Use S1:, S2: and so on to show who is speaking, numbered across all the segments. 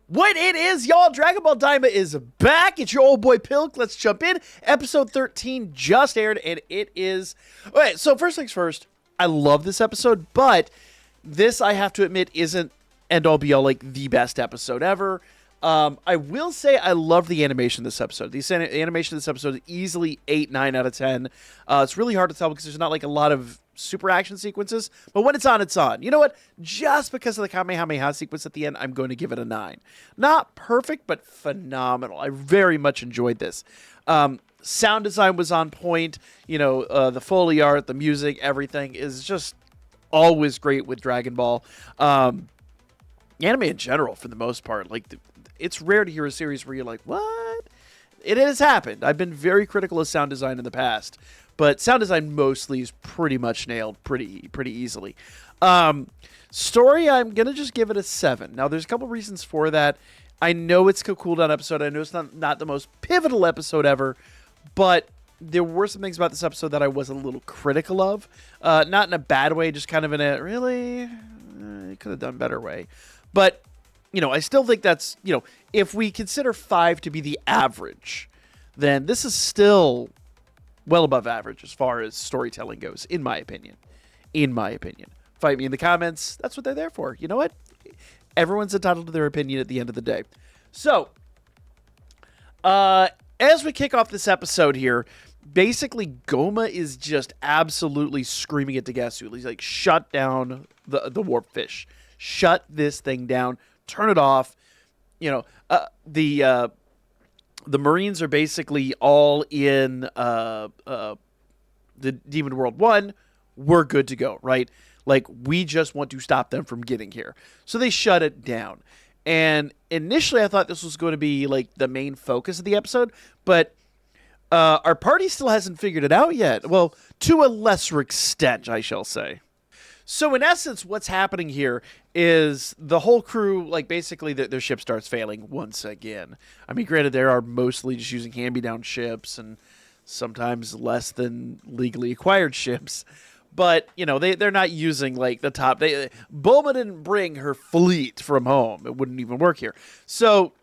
S1: What it is, y'all, Dragon Ball Daima is back. It's your old boy Pilk. Let's jump in. Episode 13 just aired, and it is... Okay, so first things first, I love this episode, but this, I have to admit, isn't end-all be-all, like, the best episode ever. I will say I love the animation of this episode. The animation of this episode is easily 8, 9 out of 10. It's really hard to tell because there's not, like, a lot of super action sequences, but when it's on, it's on. You know what? Just because of the Kamehameha sequence at the end, I'm going to give it a 9. Not perfect, but phenomenal. I very much enjoyed this. Sound design was on point. You know, the Foley art, the music, everything is just always great with Dragon Ball. Anime in general, for the most part, like, it's rare to hear a series where you're like, what? It has happened. I've been very critical of sound design in the past, but sound design mostly is pretty much nailed pretty easily. Story, I'm going to just give it a 7. Now, there's a couple reasons for that. I know it's a cooldown episode. I know it's not the most pivotal episode ever, but there were some things about this episode that I was a little critical of. Not in a bad way, just kind of in a, really? It could have done better way. But, you know, I still think that's, you know, if we consider 5 to be the average, then this is still well above average as far as storytelling goes, in my opinion. Fight me in the comments. That's what they're there for. You know what? Everyone's entitled to their opinion at the end of the day. So, as we kick off this episode here, basically Goma is just absolutely screaming at Degasu. He's like, shut down the warp fish. Shut this thing down. Turn it off. You know, the Marines are basically all in the Demon World 1. We're good to go, right? Like, we just want to stop them from getting here. So they shut it down. And initially I thought this was going to be, like, the main focus of the episode, but our party still hasn't figured it out yet. Well, to a lesser extent, I shall say. So in essence, what's happening here is the whole crew, like, basically their ship starts failing once again. I mean, granted, they are mostly just using hand-me-down ships and sometimes less than legally acquired ships. But, you know, they're not using, like, the top. Bulma didn't bring her fleet from home. It wouldn't even work here. So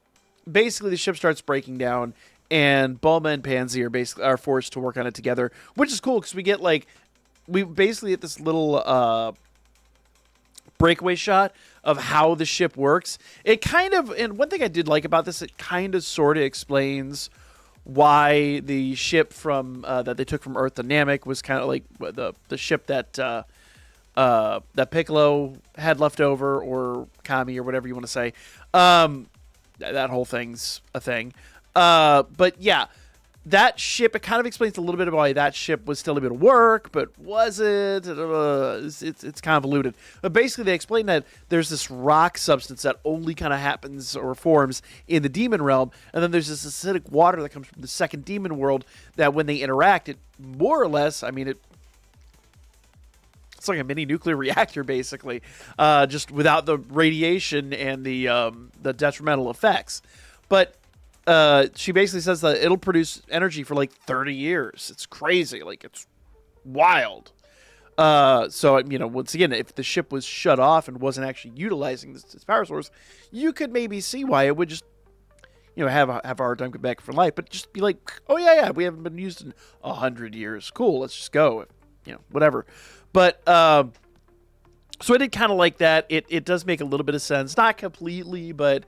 S1: basically the ship starts breaking down, and Bulma and Pansy are forced to work on it together, which is cool because we basically get this little breakaway shot of how the ship works. It kind of, and one thing I did like about this, it kind of sort of explains why the ship from that they took from Earth, the Namek, was kind of like the ship that that Piccolo had left over, or Kami, or whatever you want to say. That whole thing's a thing. But yeah. That ship, it kind of explains a little bit about why that ship was still able to work, but wasn't. It's kind of eluded. But basically, they explain that there's this rock substance that only kind of happens or forms in the demon realm, and then there's this acidic water that comes from the second demon world that when they interact, it more or less, I mean, it's like a mini nuclear reactor, basically, just without the radiation and the detrimental effects. But she basically says that it'll produce energy for like 30 years. It's crazy. Like, it's wild. So, you know, once again, if the ship was shut off and wasn't actually utilizing this power source, you could maybe see why it would just, you know, have a hard time coming back from life. But just be like, oh, yeah, we haven't been used in 100 years. Cool, let's just go. You know, whatever. But, so I did kind of like that. It does make a little bit of sense. Not completely, but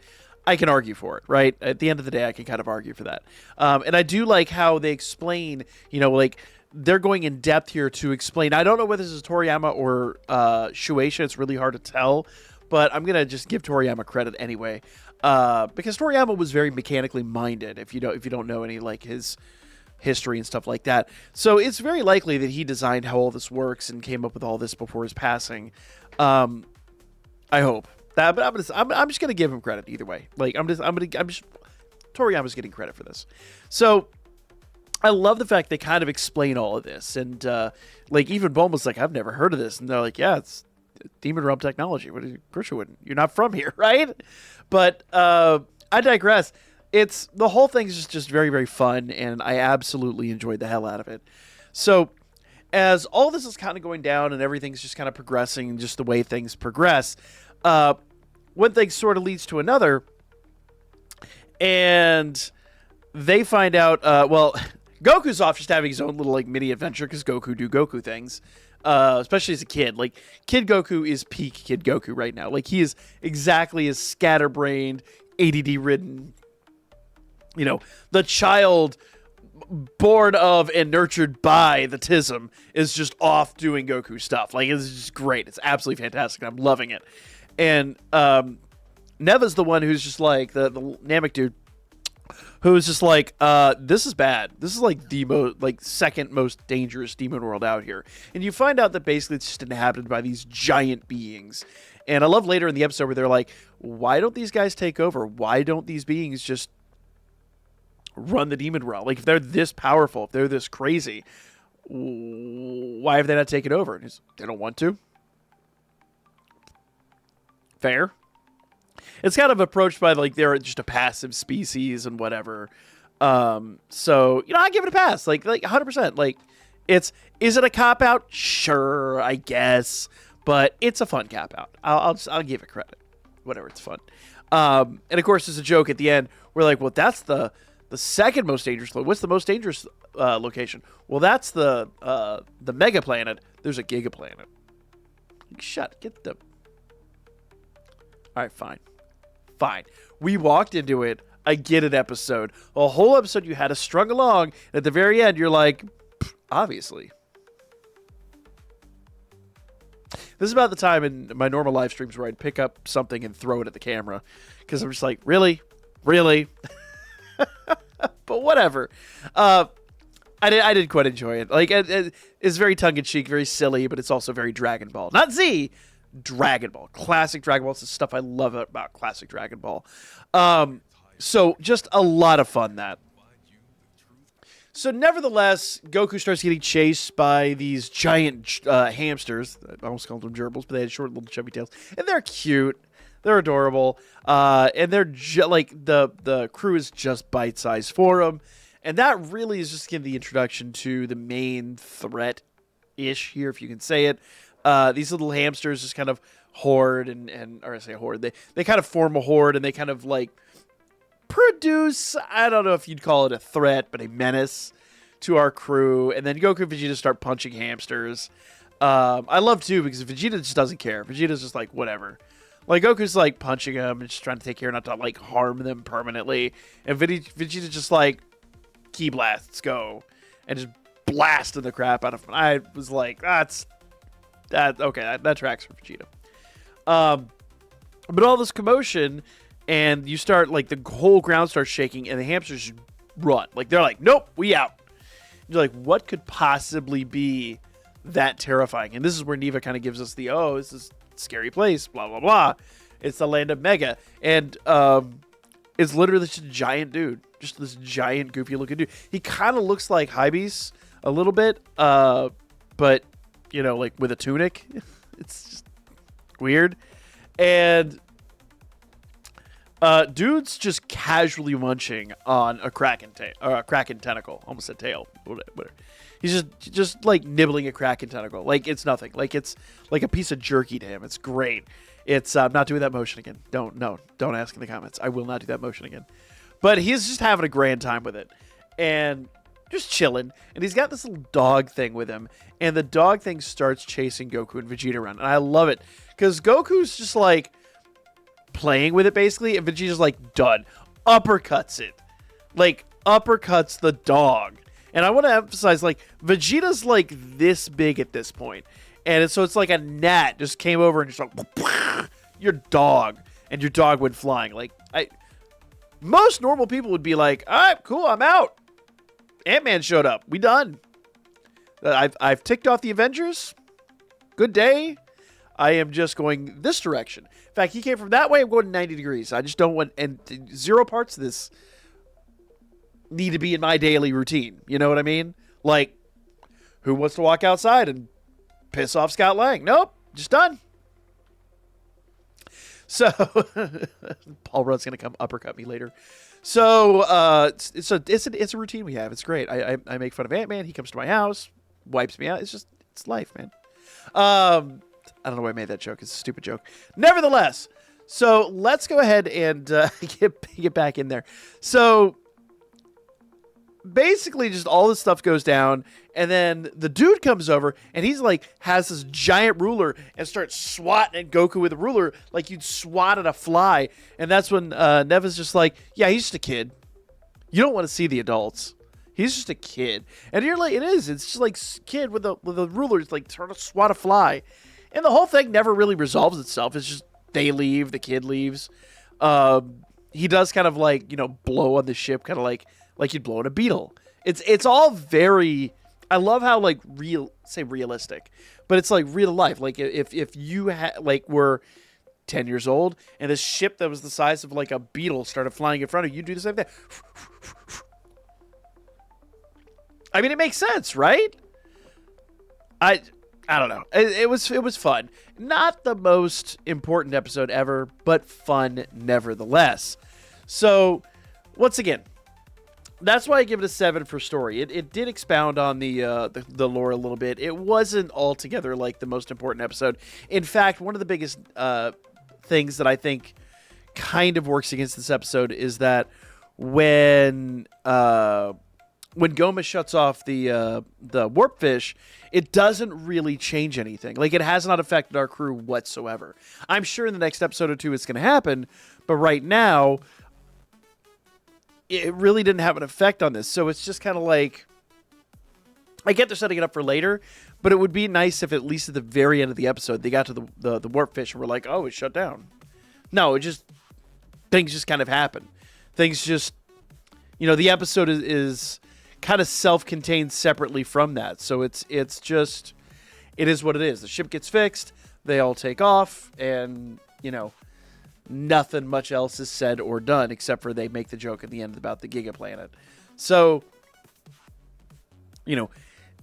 S1: I can argue for it, right? At the end of the day, I can kind of argue for that. And I do like how they explain, you know, like, they're going in depth here to explain. I don't know whether this is Toriyama or Shueisha. It's really hard to tell, but I'm going to just give Toriyama credit anyway. Because Toriyama was very mechanically minded, if you don't know any, like, his history and stuff like that. So it's very likely that he designed how all this works and came up with all this before his passing. I hope. But I'm just gonna give him credit either way. Like, Toriyama's getting credit for this. So I love the fact they kind of explain all of this, and like, even Bulma's like, I've never heard of this, and they're like, yeah, it's Demon Realm technology. Of course you wouldn't. You're not from here, right? But I digress. It's the whole thing's just very, very fun, and I absolutely enjoyed the hell out of it. So as all this is kind of going down and everything's just kind of progressing, just the way things progress, one thing sort of leads to another, And they find out, well, Goku's off just having his own little, like, mini adventure because Goku do Goku things. Especially as a kid. Like, Kid Goku is peak Kid Goku right now. Like, he is exactly as scatterbrained, ADD-ridden, you know, the child born of and nurtured by the Tism is just off doing Goku stuff. Like, it's just great. It's absolutely fantastic. I'm loving it. And Neva's the one who's just like, the Namek dude, who's just like, this is bad. This is like the second most dangerous demon world out here. And you find out that basically it's just inhabited by these giant beings. And I love later in the episode where they're like, why don't these guys take over? Why don't these beings just run the demon realm? Like, if they're this powerful, if they're this crazy, why have they not taken over? And they don't want to. Fair. It's kind of approached by, like, they're just a passive species and whatever. So, you know, I give it a pass. Like 100%. Like, is it a cop-out? Sure, I guess. But it's a fun cop-out. I'll give it credit. Whatever, it's fun. And, of course, there's a joke at the end. We're like, well, that's the second most dangerous. What's the most dangerous location? Well, that's the mega planet. There's a giga planet. Get the... All right, fine. We walked into it. I get an episode. A whole episode you had us strung along. And at the very end, you're like, obviously. This is about the time in my normal live streams where I'd pick up something and throw it at the camera. Because I'm just like, really? Really? But whatever. I did quite enjoy it. Like, it's very tongue-in-cheek, very silly, but it's also very Dragon Ball. Not Z! Dragon Ball. Classic Dragon Ball. It's the stuff I love about classic Dragon Ball. So just a lot of fun, that. So nevertheless, Goku starts getting chased by these giant hamsters. I almost called them gerbils, but they had short little chubby tails. And they're cute. They're adorable. And they're like the crew is just bite-sized for them. And that really is just giving the introduction to the main threat-ish here, if you can say it. These little hamsters just kind of horde or I say horde, they kind of form a horde, and they kind of like produce, I don't know if you'd call it a threat, but a menace to our crew. And then Goku and Vegeta start punching hamsters. I love too, because Vegeta just doesn't care. Vegeta's just like, whatever. Like, Goku's like punching them and just trying to take care not to like harm them permanently. And Vegeta's just like, ki blast, let's go. And just blasting the crap out of him. I was like, okay, that tracks for Vegeta. But all this commotion, and you start, like, the whole ground starts shaking, and the hamsters run. Like, they're like, nope, we out. You're like, what could possibly be that terrifying? And this is where Neva kind of gives us the, this is a scary place, blah, blah, blah. It's the land of Mega. And it's literally just a giant dude. Just this giant, goofy-looking dude. He kind of looks like Hybeast a little bit, but... you know, like with a tunic. It's just weird. And dude's just casually munching on a kraken tentacle. Almost said tail. Whatever. He's just like nibbling a kraken tentacle. Like it's nothing. Like it's like a piece of jerky to him. It's great. It's not doing that motion again. Don't ask in the comments. I will not do that motion again. But he's just having a grand time with it. And just chilling, and he's got this little dog thing with him, and the dog thing starts chasing Goku and Vegeta around, and I love it, because Goku's just, like, playing with it, basically, and Vegeta's like, done. Uppercuts it. Like, uppercuts the dog. And I want to emphasize, like, Vegeta's, like, this big at this point, and so it's like a gnat just came over and just like, your dog, and your dog went flying. Like, most normal people would be like, all right, cool, I'm out. Ant-Man showed up. We done. I've ticked off the Avengers. Good day. I am just going this direction. In fact, he came from that way. I'm going 90 degrees. I just don't want... And 0 parts of this need to be in my daily routine. You know what I mean? Like, who wants to walk outside and piss off Scott Lang? Nope. Just done. So, Paul Rudd's going to come uppercut me later. So, it's a routine we have. It's great. I make fun of Ant-Man. He comes to my house, wipes me out. It's life, man. I don't know why I made that joke. It's a stupid joke. Nevertheless, So let's go ahead and get back in there. So basically just all this stuff goes down, and then the dude comes over and he's like has this giant ruler and starts swatting at Goku with a ruler like you'd swat at a fly. And that's when Neva's just like, yeah, he's just a kid. You don't want to see the adults. He's just a kid. And you're like, it's just like kid with a ruler. It's like trying to swat a fly. And the whole thing never really resolves itself. It's just they leave, the kid leaves. He does kind of like, blow on the ship, kind of like you'd blow on a beetle. It's all very, I love how like realistic, but it's like real life. Like if you were 10 years old and this ship that was the size of like a beetle started flying in front of you, do the same thing. I mean, it makes sense, right? I don't know. It was fun. Not the most important episode ever, but fun nevertheless. So once again, that's why I give it a 7 for story. It did expound on the lore a little bit. It wasn't altogether like the most important episode. In fact, one of the biggest things that I think kind of works against this episode is that when Goma shuts off the warp fish, it doesn't really change anything. Like, it has not affected our crew whatsoever. I'm sure in the next episode or two it's going to happen, but right now it really didn't have an effect on this. So it's just kind of like, I get they're setting it up for later, but it would be nice if at least at the very end of the episode they got to the warp fish and were like, oh, it shut down. No, things just kind of happen. Things just, the episode is kind of self-contained separately from that. So it is what it is. The ship gets fixed, they all take off, and, nothing much else is said or done except for they make the joke at the end about the Giga Planet. So,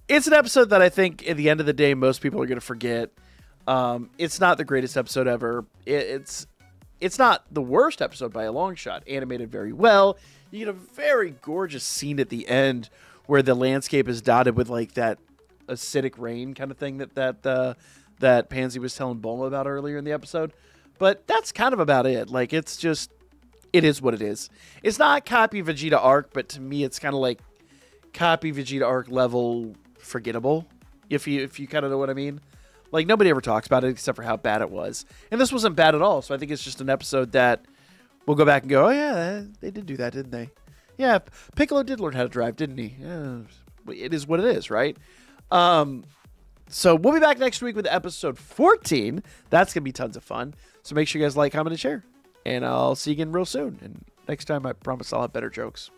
S1: it's an episode that I think at the end of the day, most people are going to forget. It's not the greatest episode ever. It's not the worst episode by a long shot. Animated very well. You get a very gorgeous scene at the end where the landscape is dotted with like that acidic rain kind of thing that Pansy was telling Bulma about earlier in the episode. But that's kind of about it. Like, it is what it is. It's not copy Vegeta arc, but to me, it's kind of like copy Vegeta arc level forgettable, if you kind of know what I mean. Like, nobody ever talks about it except for how bad it was. And this wasn't bad at all, so I think it's just an episode that we'll go back and go, oh yeah, they did do that, didn't they? Yeah, Piccolo did learn how to drive, didn't he? Yeah, it is what it is, right? So we'll be back next week with episode 14. That's going to be tons of fun. So make sure you guys like, comment, and share. And I'll see you again real soon. And next time, I promise I'll have better jokes.